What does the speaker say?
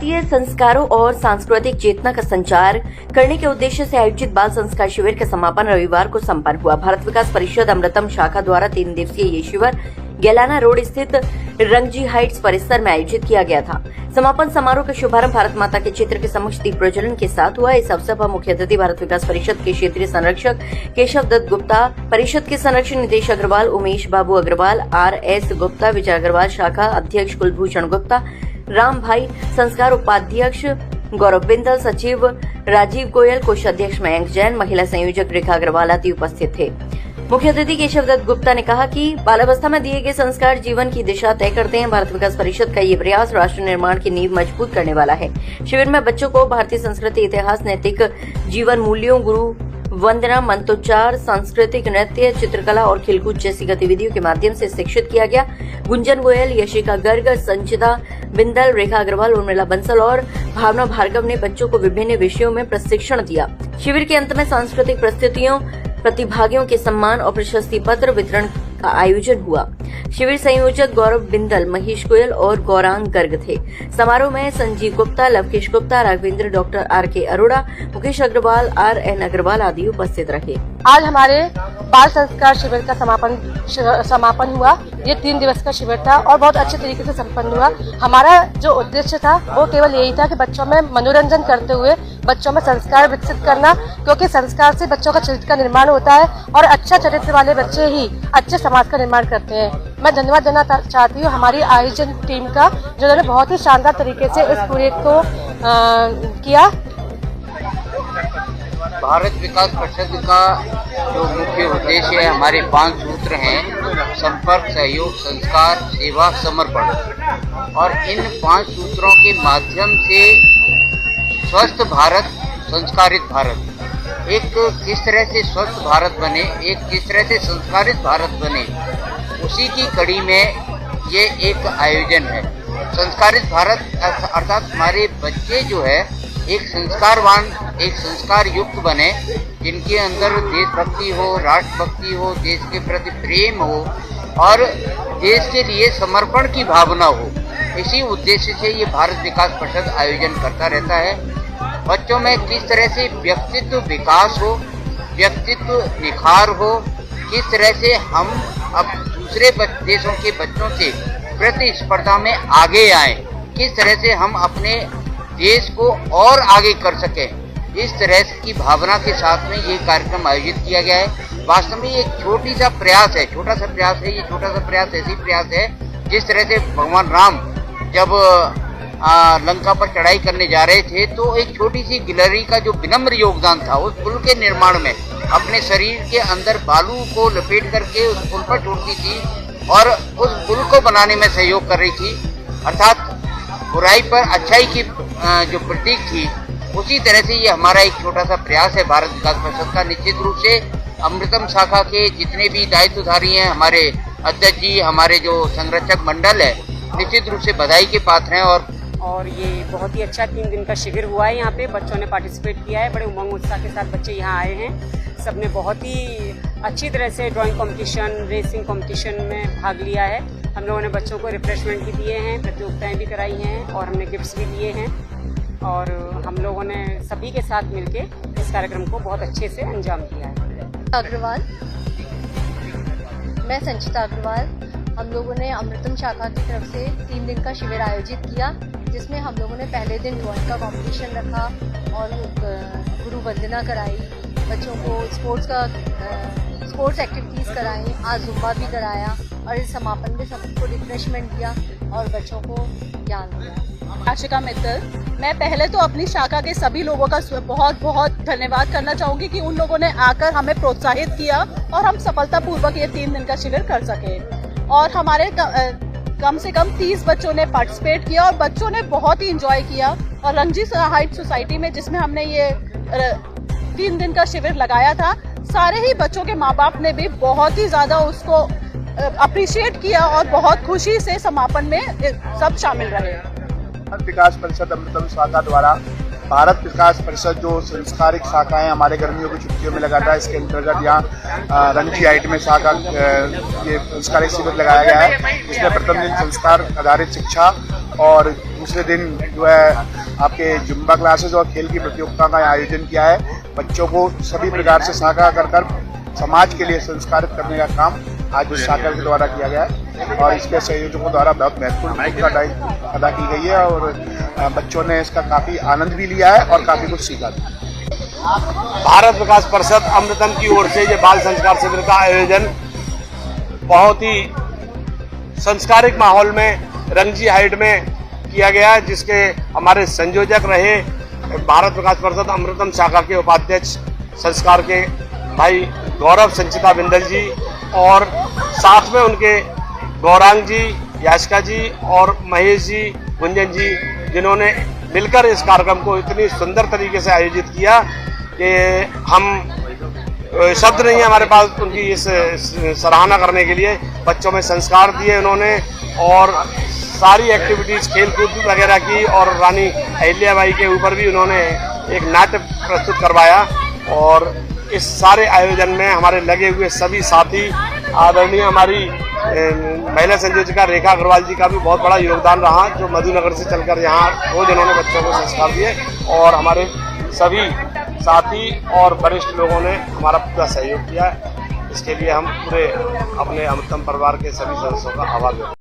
भारतीय संस्कारों और सांस्कृतिक चेतना का संचार करने के उद्देश्य से आयोजित बाल संस्कार शिविर का समापन रविवार को संपन्न हुआ। भारत विकास परिषद अमृतम शाखा द्वारा 3 दिवसीय ये शिविर गेलाना रोड स्थित रंगजी हाइट्स परिसर में आयोजित किया गया था। समापन समारोह का शुभारंभ भारत माता के चित्र के समक्ष दीप प्रज्वलन के साथ हुआ। इस अवसर पर मुख्य अतिथि भारत विकास परिषद के क्षेत्रीय संरक्षक केशव दत्त गुप्ता, परिषद के संरक्षण निदेश अग्रवाल उमेश बाबू अग्रवाल, RS गुप्ता, विजय अग्रवाल, शाखा अध्यक्ष कुलभूषण गुप्ता, राम भाई, संस्कार उपाध्यक्ष गौरव बिंदल, सचिव राजीव गोयल, कोषाध्यक्ष मयंक जैन, महिला संयोजक रेखा अग्रवाल आदि उपस्थित थे। मुख्य अतिथि केशव दत्त गुप्ता ने कहा कि बालावस्था में दिए गए संस्कार जीवन की दिशा तय करते हैं। भारत विकास परिषद का ये प्रयास राष्ट्र निर्माण की नींव मजबूत करने वाला है। शिविर में बच्चों को भारतीय संस्कृति, इतिहास, नैतिक जीवन मूल्यों, गुरु वंदना, मंत्रोच्चार, सांस्कृतिक नृत्य, चित्रकला और खेलकूद जैसी गतिविधियों के माध्यम से शिक्षित किया गया। गुंजन गोयल, यशिका गर्ग, संचिता बिंदल, रेखा अग्रवाल, उर्मिला बंसल और भावना भार्गव ने बच्चों को विभिन्न विषयों में प्रशिक्षण दिया। शिविर के अंत में सांस्कृतिक प्रस्तुतियों, प्रतिभागियों के सम्मान और प्रशस्ति पत्र वितरण का आयोजन हुआ। शिविर संयोजक गौरव बिंदल, महेश गोयल और गौरांग गर्ग थे। समारोह में Sanjeev Gupta, Lavkesh Gupta, Raghavendra, doctor RK Arora, Mukesh Agarwal, RN Agarwal आदि उपस्थित रहे। आज हमारे बाल संस्कार शिविर का समापन हुआ। ये 3 दिवस का शिविर था और बहुत अच्छे तरीके से संपन्न हुआ। हमारा जो उद्देश्य था वो केवल यही था कि बच्चों में मनोरंजन करते हुए बच्चों में संस्कार विकसित करना, क्योंकि संस्कार से बच्चों का चरित्र का निर्माण होता है और अच्छा चरित्र वाले बच्चे ही अच्छे समाज का निर्माण करते हैं। मैं धन्यवाद देना चाहती हूँ हमारी आयोजन टीम का, जिन्होंने बहुत ही शानदार तरीके से इस पूरे को किया। भारत विकास परिषद का जो मुख्य उद्देश्य है, हमारे 5 सूत्र हैं: संपर्क, सहयोग, संस्कार, सेवा, समर्पण। और इन 5 सूत्रों के माध्यम से स्वस्थ भारत, संस्कारित भारत, एक किस तरह से स्वस्थ भारत बने, एक किस तरह से संस्कारित भारत बने, उसी की कड़ी में ये एक आयोजन है। संस्कारित भारत अर्थात हमारे बच्चे जो है एक संस्कारवान, एक संस्कार युक्त बने, जिनके अंदर देशभक्ति हो, राष्ट्रभक्ति हो, देश के प्रति प्रेम हो और देश के लिए समर्पण की भावना हो। इसी उद्देश्य से ये भारत विकास परिषद आयोजन करता रहता है। बच्चों में किस तरह से व्यक्तित्व विकास हो, व्यक्तित्व निखार हो, किस तरह से हम अब दूसरे देशों के बच्चों से प्रतिस्पर्धा में आगे आए, किस तरह से हम अपने देश को और आगे कर सकें, इस तरह की भावना के साथ में ये कार्यक्रम आयोजित किया गया है। वास्तव में ये छोटा सा प्रयास है। ये छोटा सा प्रयास ऐसी प्रयास है जिस तरह से भगवान राम जब लंका पर चढ़ाई करने जा रहे थे तो एक छोटी सी गिलहरी का जो विनम्र योगदान था उस पुल के निर्माण में, अपने शरीर के अंदर बालू को लपेट करके उस पुल पर छोड़ती थी और उस पुल को बनाने में सहयोग कर रही थी, अर्थात बुराई पर अच्छाई की जो प्रतीक थी। उसी तरह से ये हमारा एक छोटा सा प्रयास है भारत विकास परिषद का। निश्चित रूप से अमृतम शाखा के जितने भी दायित्वधारी हैं, हमारे अध्यक्ष जी, हमारे जो संरक्षक मंडल है, निश्चित रूप से बधाई के पात्र हैं। और ये बहुत ही अच्छा 3 दिन का शिविर हुआ है। यहाँ पे बच्चों ने पार्टिसिपेट किया है, बड़े उमंग उत्साह के साथ बच्चे यहाँ आए हैं। सबने बहुत ही अच्छी तरह से ड्राइंग कंपटीशन, रेसिंग कंपटीशन में भाग लिया है। हम लोगों ने बच्चों को रिफ्रेशमेंट भी दिए हैं, प्रतियोगिताएं भी कराई हैं और हमने गिफ्ट्स भी दिए हैं। और हम लोगों ने सभी के साथ मिलके इस कार्यक्रम को बहुत अच्छे से अंजाम दिया है। अग्रवाल, मैं संचिता अग्रवाल। हम लोगों ने अमृतम शाखा की तरफ से 3 दिन का शिविर आयोजित किया, जिसमें हम लोगों ने पहले दिन ड्राइंग का कंपटीशन रखा और गुरु वंदना कराई, बच्चों को स्पोर्ट्स एक्टिविटीज़ कराई, आज जुम्बा भी कराया और इस समापन में सबको रिफ्रेशमेंट दिया और बच्चों को ज्ञान दिया। आशिका मित्तल, मैं पहले तो अपनी शाखा के सभी लोगों का बहुत बहुत धन्यवाद करना चाहूँगी कि उन लोगों ने आकर हमें प्रोत्साहित किया और हम सफलतापूर्वक ये 3 दिन का शिविर कर सके। और हमारे कम से कम 30 बच्चों ने पार्टिसिपेट किया और बच्चों ने बहुत ही इंजॉय किया। और रंगजी हाइट सोसाइटी में जिसमें हमने ये 3 दिन का शिविर लगाया था, सारे ही बच्चों के माँ बाप ने भी बहुत ही ज़्यादा उसको अप्रिशिएट किया और बहुत खुशी से समापन में सब शामिल रहे। भारत विकास परिषद अमृतम शाखा द्वारा भारत विकास परिषद जो संस्कारिक शाखाएं हमारे गर्मियों की छुट्टियों में लगाता है, इसके अंतर्गत यहाँ रंगजी हाइट में शाखा ये संस्कारिक शिविर लगाया गया है। इसमें प्रथम दिन संस्कार आधारित शिक्षा और दूसरे दिन जो है आपके जुम्बा क्लासेस और खेल की प्रतियोगिता का आयोजन किया है। बच्चों को सभी प्रकार से शाखा कर समाज के लिए संस्कारित करने का काम आज उस शाखा के द्वारा किया गया है और इसके संयोजकों द्वारा बहुत महत्वपूर्ण भूमिका अदा की गई है और बच्चों ने इसका काफी आनंद भी लिया है और काफी कुछ सीखा भी। भारत विकास परिषद अमृतम की ओर से ये बाल संस्कार शिविर का आयोजन बहुत ही संस्कारिक माहौल में रंगजी हाइट में किया गया, जिसके हमारे संयोजक रहे भारत विकास परिषद अमृतम शाखा के उपाध्यक्ष संस्कार के भाई गौरव संचिता बिंदल जी और साथ में उनके गौरांग जी, याशिका जी और महेश जी, गुंजन जी, जिन्होंने मिलकर इस कार्यक्रम को इतनी सुंदर तरीके से आयोजित किया कि हम शब्द नहीं है हमारे पास उनकी इस सराहना करने के लिए। बच्चों में संस्कार दिए उन्होंने और सारी एक्टिविटीज खेल कूद वगैरह की और रानी अहिल्याबाई के ऊपर भी उन्होंने एक नाट्य प्रस्तुत करवाया और इस सारे आयोजन में हमारे लगे हुए सभी साथी, आदरणीय हमारी महिला संयोजिका रेखा अग्रवाल जी का भी बहुत बड़ा योगदान रहा, जो मधुनगर से चलकर यहाँ रोज उन्होंने बच्चों को संस्कार दिए और हमारे सभी साथी और वरिष्ठ लोगों ने हमारा पूरा सहयोग किया। इसके लिए हम पूरे अपने अमृतम परिवार के सभी सदस्यों का आभार व्यक्त